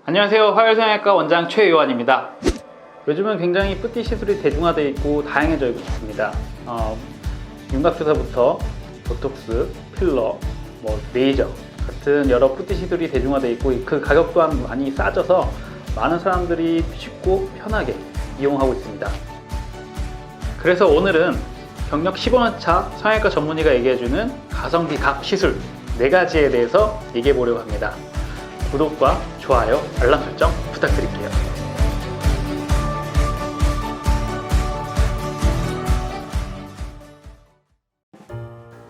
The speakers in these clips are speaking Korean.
안녕하세요. 화열성형외과 원장 최요한입니다. 요즘은 굉장히 뿌띠 시술이 대중화되어 있고 다양해져 있습니다. 윤곽주사부터 보톡스, 필러, 레이저 같은 여러 뿌띠 시술이 대중화되어 있고 그 가격 또한 많이 싸져서 많은 사람들이 쉽고 편하게 이용하고 있습니다. 그래서 오늘은 경력 15년 차 성형외과 전문의가 얘기해주는 가성비 갑 시술 4가지에 대해서 얘기해 보려고 합니다. 구독과 좋아요, 알람 설정 부탁드릴게요.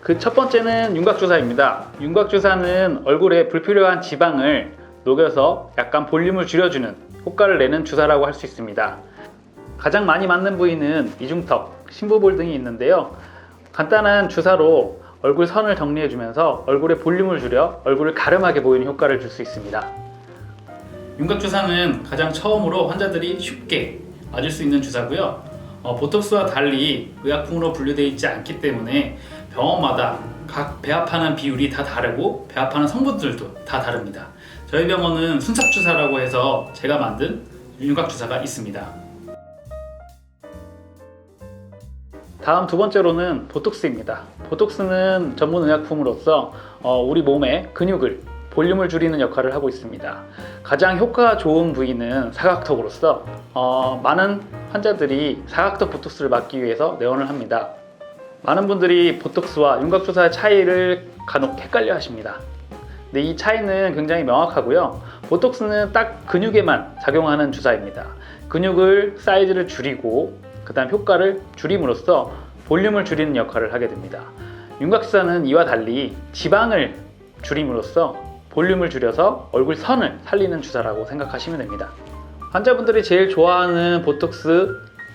그 첫 번째는 윤곽주사입니다. 윤곽주사는 얼굴에 불필요한 지방을 녹여서 약간 볼륨을 줄여주는 효과를 내는 주사라고 할 수 있습니다. 가장 많이 맞는 부위는 이중턱, 심부볼 등이 있는데요. 간단한 주사로 얼굴 선을 정리해주면서 얼굴에 볼륨을 줄여 얼굴을 가름하게 보이는 효과를 줄 수 있습니다. 윤곽주사는 가장 처음으로 환자들이 쉽게 맞을 수 있는 주사고요. 보톡스와 달리 의약품으로 분류되어 있지 않기 때문에 병원마다 각 배합하는 비율이 다 다르고 배합하는 성분들도 다 다릅니다. 저희 병원은 순삭주사라고 해서 제가 만든 윤곽주사가 있습니다. 다음 두 번째로는 보톡스입니다. 보톡스는 전문 의약품으로서 우리 몸의 근육을 볼륨을 줄이는 역할을 하고 있습니다. 가장 효과가 좋은 부위는 사각턱으로서 많은 환자들이 사각턱 보톡스를 맞기 위해서 내원을 합니다. 많은 분들이 보톡스와 윤곽주사의 차이를 간혹 헷갈려 하십니다. 근데 이 차이는 굉장히 명확하고요. 보톡스는 딱 근육에만 작용하는 주사입니다. 근육을 사이즈를 줄이고 그 다음 효과를 줄임으로써 볼륨을 줄이는 역할을 하게 됩니다. 윤곽주사는 이와 달리 지방을 줄임으로써 볼륨을 줄여서 얼굴 선을 살리는 주사라고 생각하시면 됩니다. 환자분들이 제일 좋아하는 보톡스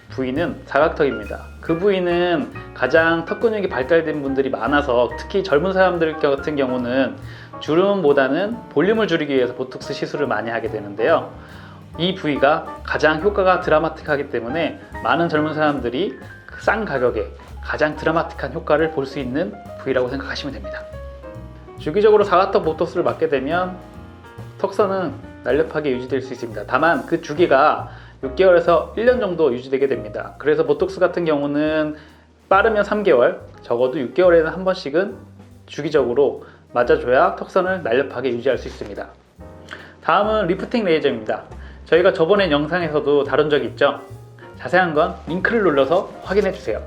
부위는 사각턱입니다. 그 부위는 가장 턱 근육이 발달된 분들이 많아서 특히 젊은 사람들 같은 경우는 주름보다는 볼륨을 줄이기 위해서 보톡스 시술을 많이 하게 되는데요. 이 부위가 가장 효과가 드라마틱하기 때문에 많은 젊은 사람들이 싼 가격에 가장 드라마틱한 효과를 볼 수 있는 부위라고 생각하시면 됩니다. 주기적으로 사각턱 보톡스를 맞게 되면 턱선은 날렵하게 유지될 수 있습니다. 다만 그 주기가 6개월에서 1년 정도 유지되게 됩니다. 그래서 보톡스 같은 경우는 빠르면 3개월, 적어도 6개월에는 한 번씩은 주기적으로 맞아줘야 턱선을 날렵하게 유지할 수 있습니다. 다음은 리프팅 레이저입니다. 저희가 저번에 영상에서도 다룬 적이 있죠. 자세한 건 링크를 눌러서 확인해 주세요.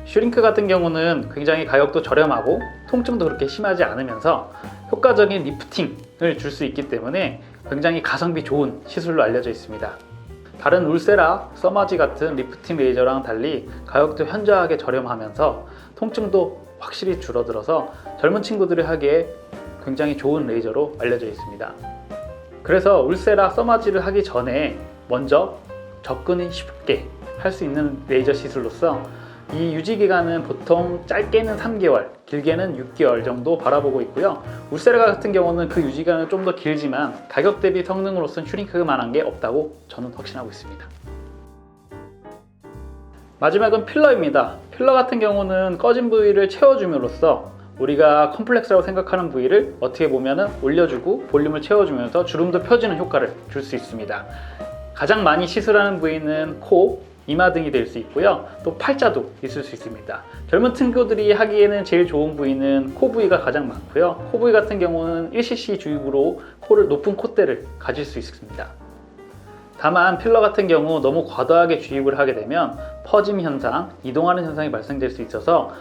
슈링크 같은 경우는 굉장히 가격도 저렴하고 통증도 그렇게 심하지 않으면서 효과적인 리프팅을 줄 수 있기 때문에 굉장히 가성비 좋은 시술로 알려져 있습니다. 다른 울세라, 써마지 같은 리프팅 레이저랑 달리 가격도 현저하게 저렴하면서 통증도 확실히 줄어들어서 젊은 친구들이 하기에 굉장히 좋은 레이저로 알려져 있습니다. 그래서 울세라, 써마지를 하기 전에 먼저 접근이 쉽게 할 수 있는 레이저 시술로서 이 유지기간은 보통 짧게는 3개월, 길게는 6개월 정도 바라보고 있고요. 울세라 같은 경우는 그 유지기간은 좀 더 길지만 가격 대비 성능으로서는 슈링크만한 게 없다고 저는 확신하고 있습니다. 마지막은 필러입니다. 필러 같은 경우는 꺼진 부위를 채워줌으로써 우리가 컴플렉스라고 생각하는 부위를 어떻게 보면 올려주고 볼륨을 채워주면서 주름도 펴지는 효과를 줄 수 있습니다. 가장 많이 시술하는 부위는 코, 이마 등이 될 수 있고요. 또 팔자도 있을 수 있습니다. 젊은 친구들이 하기에는 제일 좋은 부위는 코 부위가 가장 많고요. 코 부위 같은 경우는 1cc 주입으로 높은 콧대를 가질 수 있습니다. 다만 필러 같은 경우 너무 과도하게 주입을 하게 되면 퍼짐 현상, 이동하는 현상이 발생될 수 있어서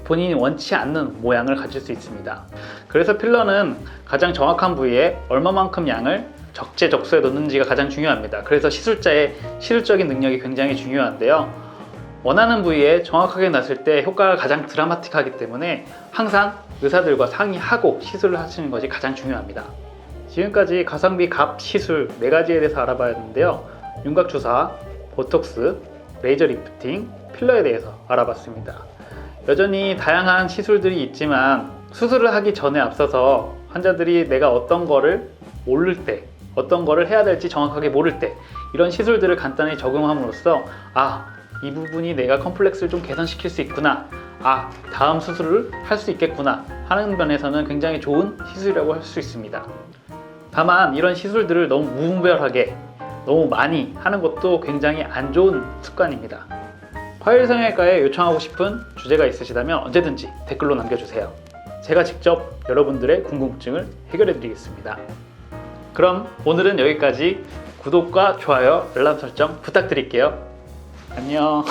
본인이 원치 않는 모양을 가질 수 있습니다. 그래서 필러는 가장 정확한 부위에 얼마만큼 양을 적재적소에 넣는지가 가장 중요합니다. 그래서 시술자의 시술적인 능력이 굉장히 중요한데요. 원하는 부위에 정확하게 놨을 때 효과가 가장 드라마틱하기 때문에 항상 의사들과 상의하고 시술을 하시는 것이 가장 중요합니다. 지금까지 가성비 갑 시술 4가지에 대해서 알아봤는데요. 윤곽주사, 보톡스, 레이저 리프팅, 필러에 대해서 알아봤습니다. 여전히 다양한 시술들이 있지만 수술을 하기 전에 앞서서 환자들이 내가 어떤 거를 모를 때, 어떤 거를 해야 될지 정확하게 모를 때 이런 시술들을 간단히 적용함으로써 이 부분이 내가 컴플렉스를 좀 개선시킬 수 있구나, 다음 수술을 할 수 있겠구나 하는 면에서는 굉장히 좋은 시술이라고 할 수 있습니다. 다만 이런 시술들을 너무 무분별하게 너무 많이 하는 것도 굉장히 안 좋은 습관입니다. 화일성형외과에 요청하고 싶은 주제가 있으시다면 언제든지 댓글로 남겨주세요. 제가 직접 여러분들의 궁금증을 해결해 드리겠습니다. 그럼 오늘은 여기까지. 구독과 좋아요, 알람 설정 부탁드릴게요. 안녕.